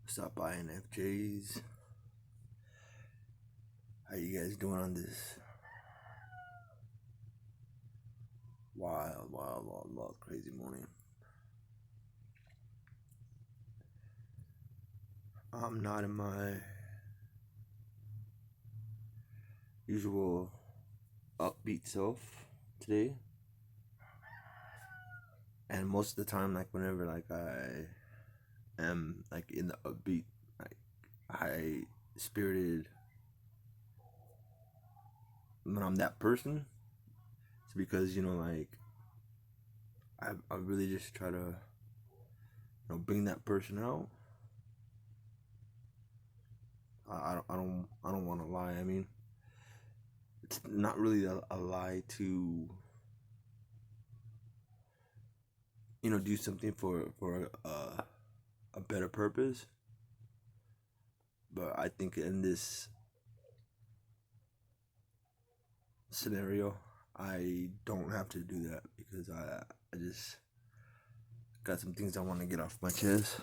Stop by infjs. How you guys doing on this wild, crazy morning? I'm not in my usual upbeat self today. And most of the time, like whenever like I am like in the upbeat, like high spirited, when I'm that person, it's because like I really just try to bring that person out. I don't want to lie. I mean, it's not really a lie to do something for a better purpose. But I think in this scenario, I don't have to do that because I just got some things I want to get off my chest,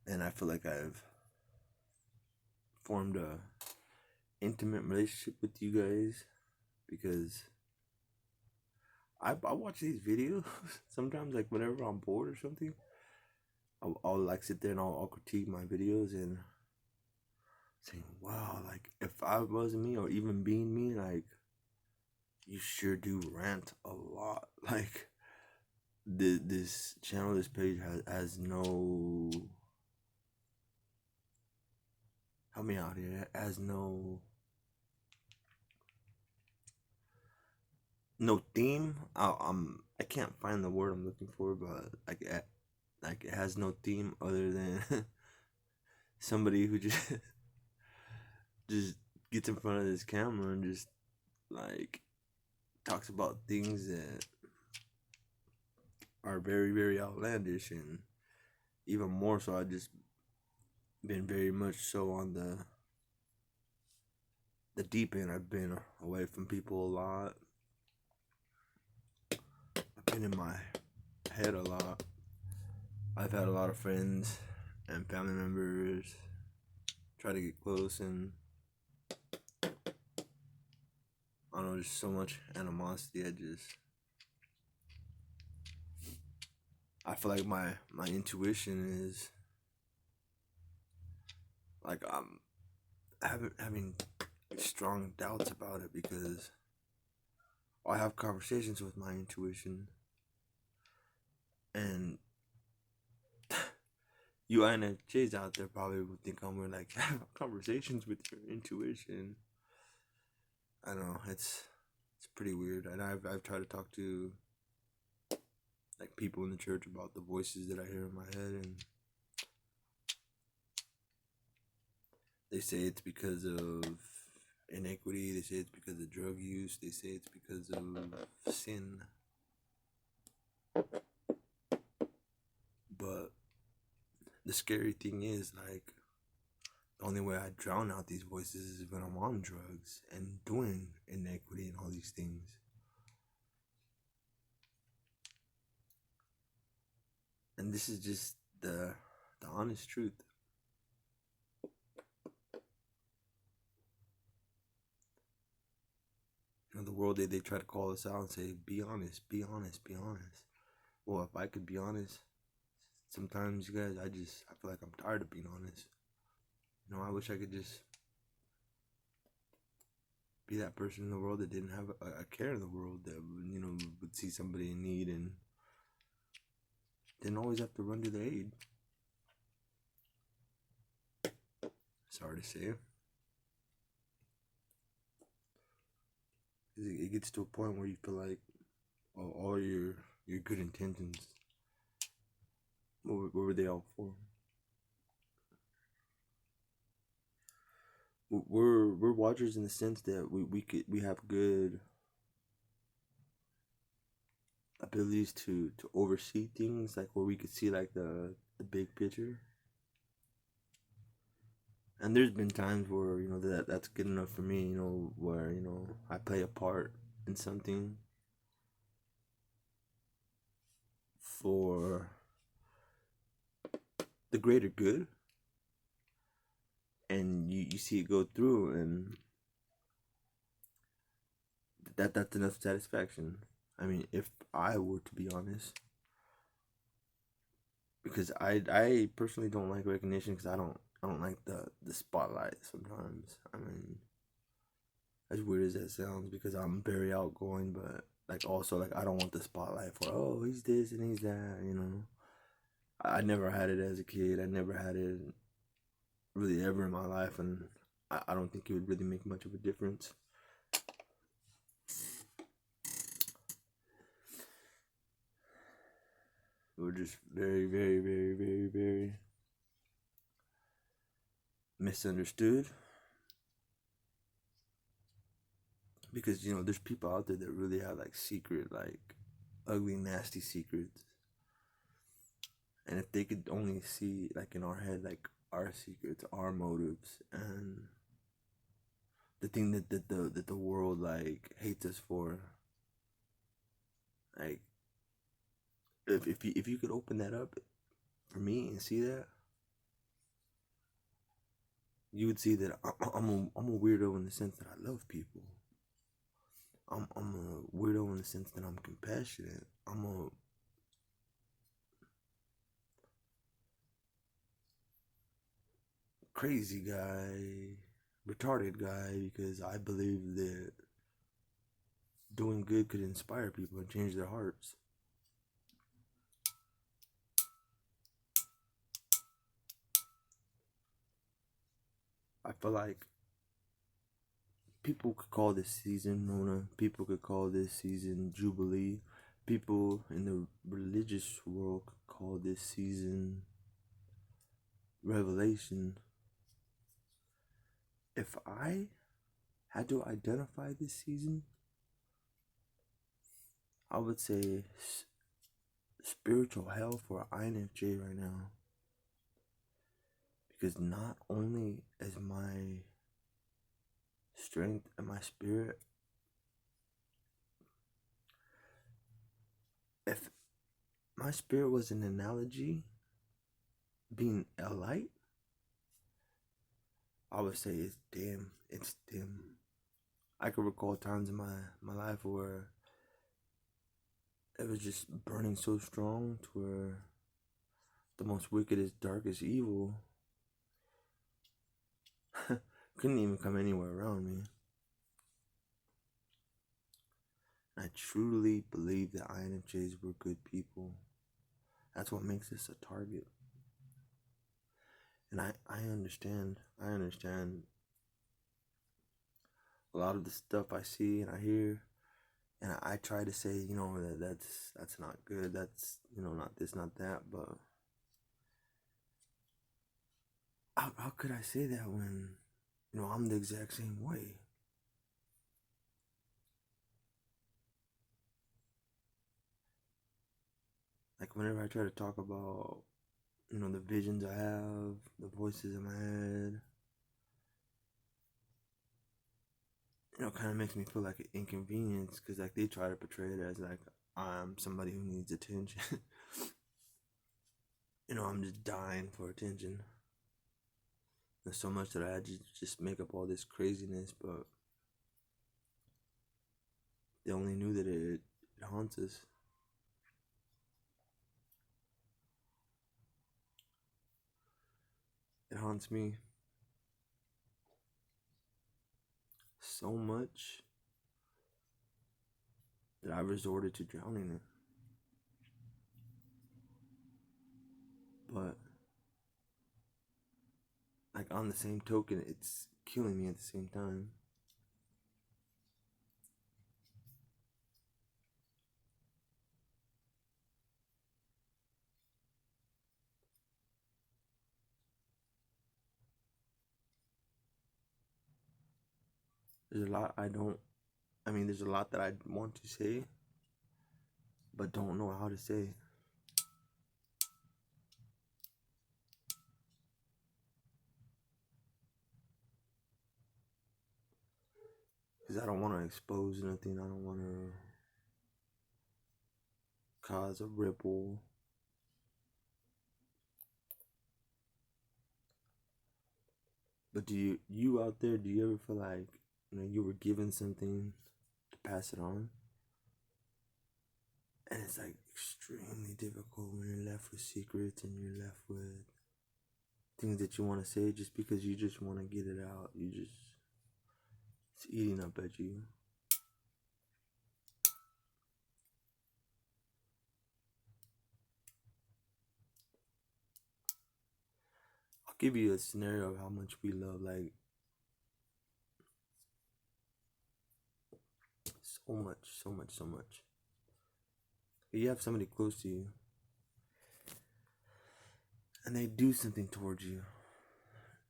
and I feel like I've formed a intimate relationship with you guys because I watch these videos sometimes, like whenever I'm bored or something. I'll like sit there and I'll critique my videos and saying, wow, like if I wasn't me or even being me, like you sure do rant a lot. Like this channel, this page has no, help me out here, it has no theme. I can't find the word I'm looking for, but like it has no theme other than somebody who just gets in front of this camera and just like talks about things that are very outlandish, and even more so I just been very much so on the deep end. I've been away from people a lot. I've been in my head a lot. I've had a lot of friends and family members try to get close, and I don't know, just so much animosity. I feel like my intuition is like I'm having strong doubts about it because I have conversations with my intuition, and you INFJs out there probably would think I'm weird, like have conversations with your intuition. I don't know, it's pretty weird, and I've tried to talk to like people in the church about the voices that I hear in my head, and they say it's because of iniquity. They say it's because of drug use. They say it's because of sin. But the scary thing is, like, the only way I drown out these voices is when I'm on drugs and doing iniquity and all these things. And this is just the honest truth. The world, they try to call us out and say, be honest, be honest, be honest. Well, if I could be honest, sometimes, you guys, I feel like I'm tired of being honest. I wish I could just be that person in the world that didn't have a care in the world, that would see somebody in need and didn't always have to run to their aid. Sorry to say. It gets to a point where you feel like all your good intentions, what were they all for? We're watchers in the sense that we have good abilities to oversee things, like where we could see like the big picture. And there's been times where that's good enough for me, where I play a part in something for the greater good, and you see it go through, and that's enough satisfaction. I mean, if I were to be honest, because I personally don't like recognition because I don't like the spotlight sometimes. I mean, as weird as that sounds, because I'm very outgoing, but like also like I don't want the spotlight for, oh, he's this and he's that. I never had it as a kid. I never had it really ever in my life, and I don't think it would really make much of a difference. We're just very, very, very, very, very misunderstood, because there's people out there that really have like secret, like ugly, nasty secrets, and if they could only see like in our head like our secrets, our motives, and the thing that the world like hates us for, like if you could open that up for me and see that, you would see that I'm a weirdo in the sense that I love people. I'm a weirdo in the sense that I'm compassionate. I'm a crazy guy, retarded guy, because I believe that doing good could inspire people and change their hearts. I feel like people could call this season Rona. People could call this season Jubilee. People in the religious world could call this season Revelation. If I had to identify this season, I would say spiritual hell for INFJ right now. Because not only is my strength and my spirit, if my spirit was an analogy, being a light, I would say it's dim. It's dim. I could recall times in my life where it was just burning so strong to where the most wickedest, darkest evil couldn't even come anywhere around me. I truly believe that INFJs were good people. That's what makes us a target. And I understand a lot of the stuff I see and I hear, and I try to say, that's not good, that's, not this, not that, but how could I say that when, I'm the exact same way? Like whenever I try to talk about, the visions I have, the voices in my head, kind of makes me feel like an inconvenience, because like they try to portray it as like I'm somebody who needs attention. I'm just dying for attention. There's so much that I just make up all this craziness, but they only knew that it haunts us. It haunts me so much that I resorted to drowning it. But like on the same token, it's killing me at the same time. There's a lot I don't. I mean, there's a lot that I want to say, but don't know how to say. Because I don't want to expose nothing. I don't want to cause a ripple. But do you out there, do you ever feel like, you were given something to pass it on, and it's like extremely difficult when you're left with secrets and you're left with things that you want to say just because you just want to get it out. It's eating up at you. I'll give you a scenario of how much we love, like, so much, so much, so much. You have somebody close to you and they do something towards you.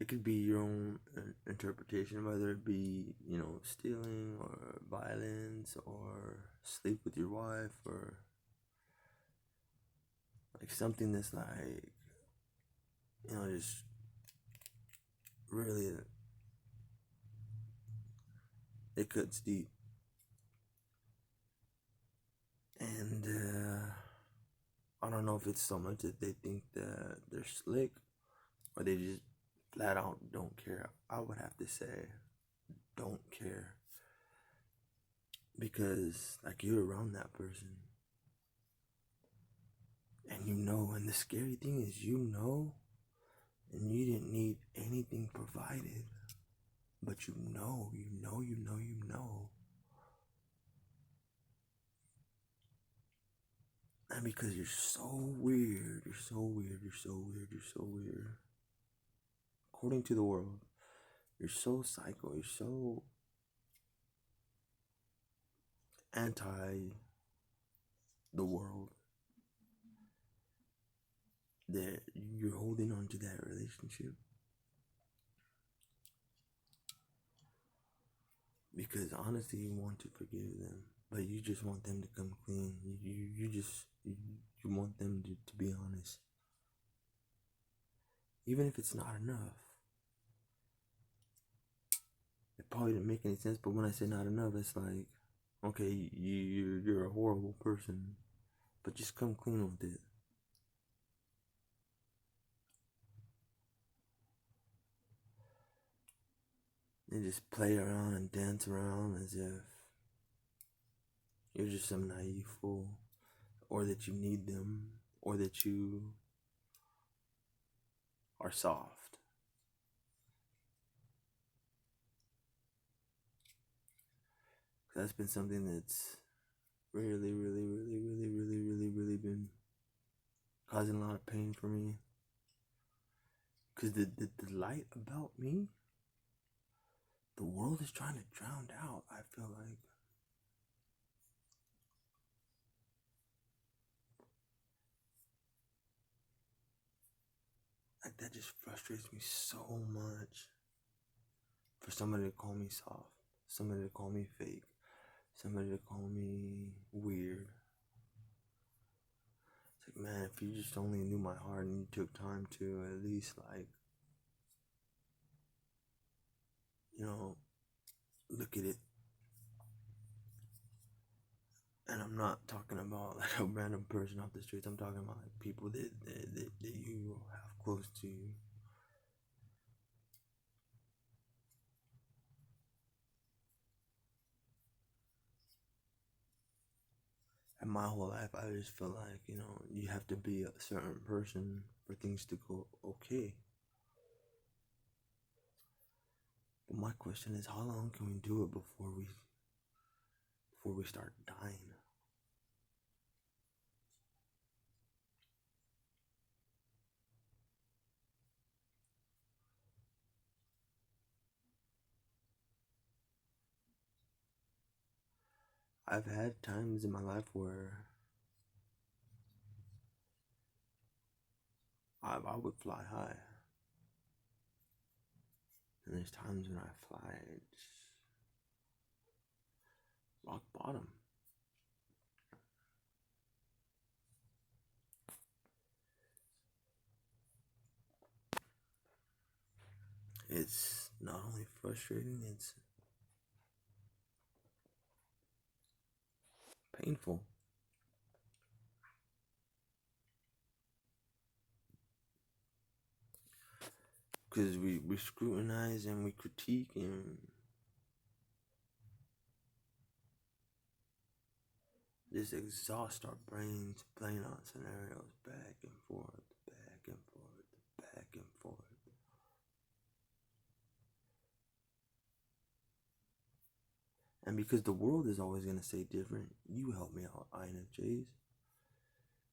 It could be your own interpretation, whether it be, stealing or violence or sleep with your wife or like something that's like, just really, it cuts deep. And I don't know if it's so much that they think that they're slick or they just flat out don't care. I would have to say don't care, because like you're around that person and and the scary thing is, and you didn't need anything provided, but and because you're so weird, according to the world, you're so psycho, you're so anti the world, that you're holding on to that relationship because honestly you want to forgive them, but you just want them to come clean. You want them to be honest, even if it's not enough. It probably didn't make any sense, but when I say not enough, it's like, okay, you're a horrible person, but just come clean with it. And just play around and dance around as if you're just some naive fool, or that you need them, or that you are soft. That's been something that's really, really, really, really, really, really, really been causing a lot of pain for me. Because the light about me, the world is trying to drown out, I feel like that just frustrates me so much. For somebody to call me soft, somebody to call me fake, somebody to call me weird. It's like, man, if you just only knew my heart and you took time to at least, like, look at it. And I'm not talking about like a random person off the streets. I'm talking about like people that you have close to you. And my whole life, I just feel like, you have to be a certain person for things to go okay. But my question is, how long can we do it before we start dying? I've had times in my life where I would fly high, and there's times when I fly just rock bottom. It's not only frustrating, it's painful. because we scrutinize and we critique and just exhaust our brains playing out scenarios back and forth, back and forth, back and forth. And because the world is always gonna say different, you help me out, INFJs.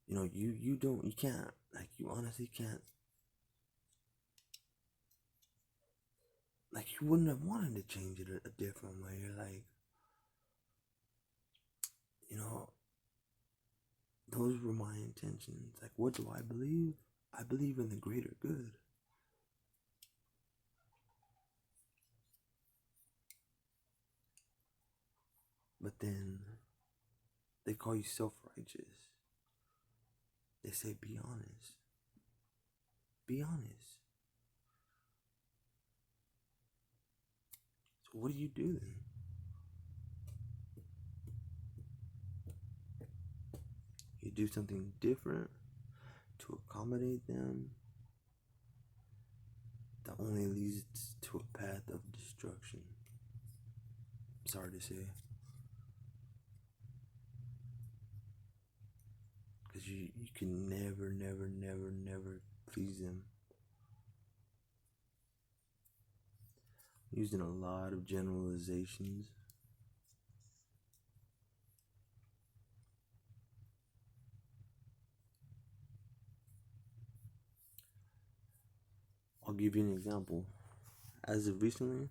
You know, you can't, like, you honestly can't, like, you wouldn't have wanted to change it a different way. You're like, you know, those were my intentions. Like, what do I believe? I believe in the greater good. But then they call you self-righteous. They say, be honest. Be honest. So what do you do then? You do something different to accommodate them that only leads to a path of destruction. Sorry to say. Because you can never, never, never, never please them. Using a lot of generalizations. I'll give you an example. As of recently,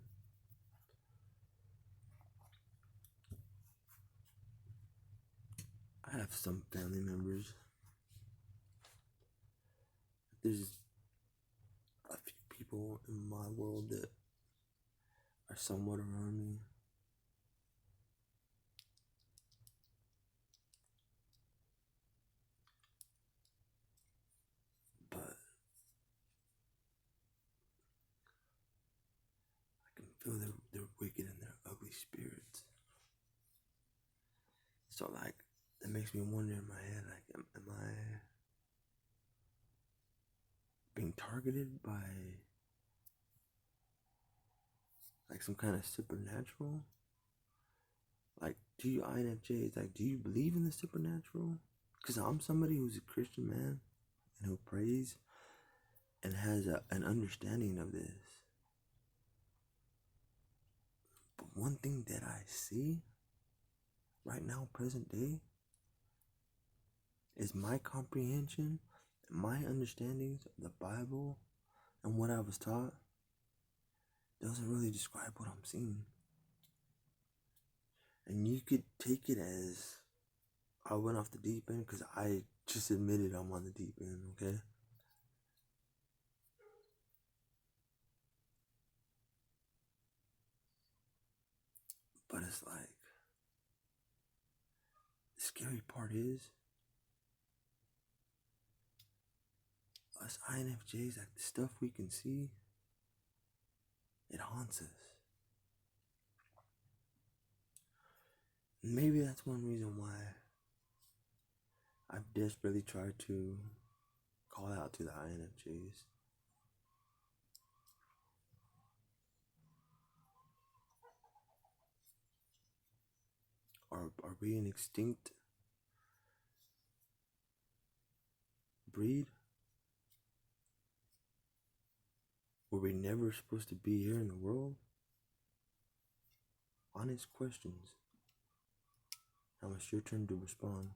I have some family members. There's a few people in my world that are somewhat around me. But I can feel they're wicked and they're ugly spirits. So, like, that makes me wonder in my head, like, am I being targeted by, like, some kind of supernatural? Like, do you INFJs, like, do you believe in the supernatural? Because I'm somebody who's a Christian man and who prays and has an understanding of this. But one thing that I see right now, present day, is my comprehension and my understandings of the Bible and what I was taught doesn't really describe what I'm seeing. And you could take it as I went off the deep end because I just admitted I'm on the deep end, okay? But it's like, the scary part is, us INFJs, like, the stuff we can see, it haunts us. And maybe that's one reason why I've desperately tried to call out to the INFJs. Are we an extinct breed? Were we never supposed to be here in the world? Honest questions. Now it's your turn to respond.